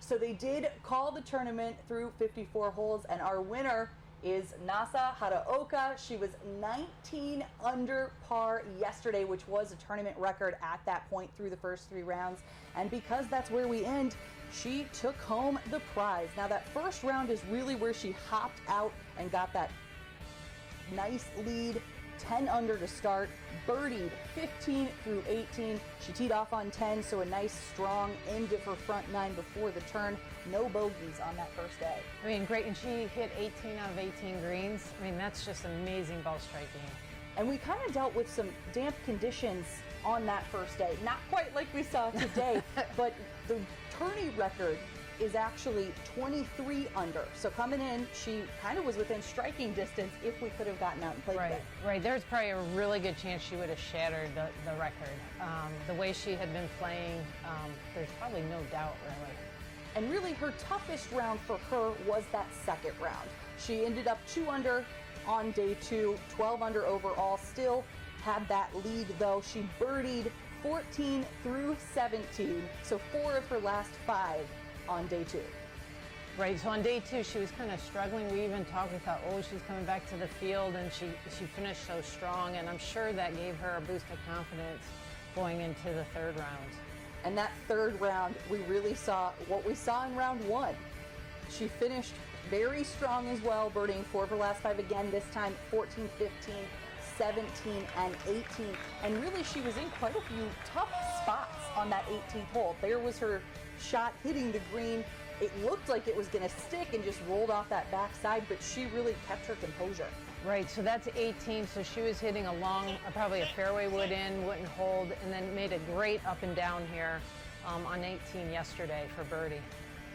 So they did call the tournament through 54 holes, and our winner is Nasa Hataoka. She was 19 under par yesterday, which was a tournament record at that point through the first 3 rounds. And because that's where we end, she took home the prize. Now that first round is really where she hopped out and got that nice lead, 10 under to start, birdied 15 through 18. She teed off on 10, so a nice strong end of her front 9 before the turn. No bogeys on that first day. I mean, great, and she hit 18 out of 18 greens. I mean, that's just amazing ball striking. And we kind of dealt with some damp conditions on that first day. Not quite like we saw today, but the tourney record is actually 23 under. So coming in, she kind of was within striking distance if we could have gotten out and played right, with it. Right, there's probably a really good chance she would have shattered the record. The way she had been playing, there's probably no doubt, really. And really her toughest round for her was that second round. She ended up 2 under on day 2, 12 under overall, still had that lead though. She birdied 14 through 17, so 4 of her last 5 on day 2. Right, so on day 2 she was kind of struggling. We even talked, we thought, oh, she's coming back to the field, and she finished so strong, and I'm sure that gave her a boost of confidence going into the 3rd round. And that 3rd round, we really saw what we saw in round 1. She finished very strong as well, birdieing 4 of her last 5 again, this time 14, 15, 17, and 18. And really she was in quite a few tough spots on that 18th hole. There was her shot hitting the green. It looked like it was going to stick and just rolled off that backside, but she really kept her composure. Right, so that's 18, so she was hitting a long, probably a fairway wood in, wouldn't hold, and then made a great up and down here on 18 yesterday for birdie.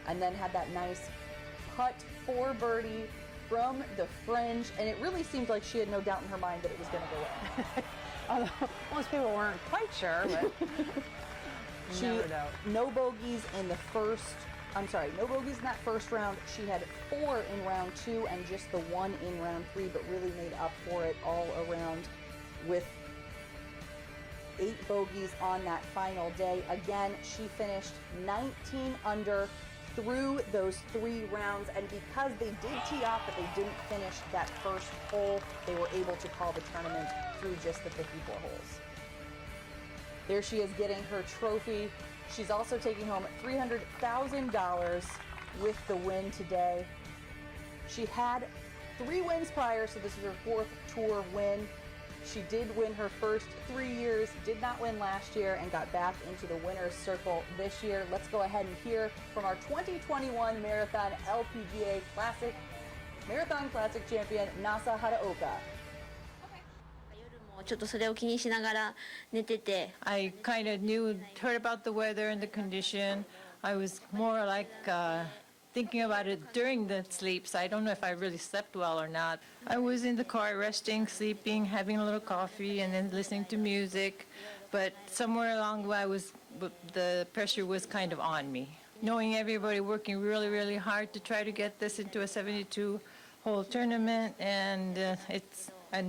And then had that nice putt for birdie from the fringe, and it really seemed like she had no doubt in her mind that it was going to go in. Although most people weren't quite sure, but never doubt. No bogeys in the first, no bogeys in that first round. She had 4 in round 2 and just the 1 in round 3, but really made up for it all around with 8 bogeys on that final day. Again, she finished 19 under through those 3 rounds, and because they did tee off but they didn't finish that first hole, they were able to call the tournament through just the 54 holes. There she is getting her trophy. She's also taking home $300,000 with the win today. She had 3 wins prior, so this is her 4th tour win. She did win her first 3 years, did not win last year, and got back into the winner's circle this year. Let's go ahead and hear from our 2021 Marathon LPGA Marathon Classic champion, Nasa Hataoka. I kind of heard about the weather and the condition. I was more like thinking about it during the sleep, so I don't know if I really slept well or not. I was in the car resting, sleeping, having a little coffee, and then listening to music. But somewhere along the way, the pressure was kind of on me. Knowing everybody working really, really hard to try to get this into a 72-hole tournament, and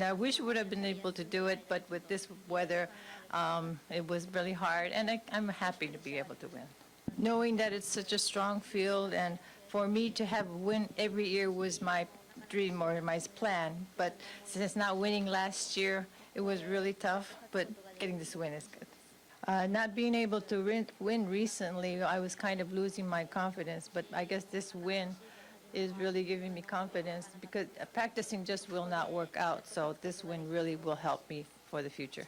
I wish I would have been able to do it, but with this weather, it was really hard, and I'm happy to be able to win. Knowing that it's such a strong field, and for me to have a win every year was my dream or my plan, but since not winning last year, it was really tough, but getting this win is good. Not being able to win recently, I was kind of losing my confidence, but I guess this win is really giving me confidence, because practicing just will not work out, so this win really will help me for the future.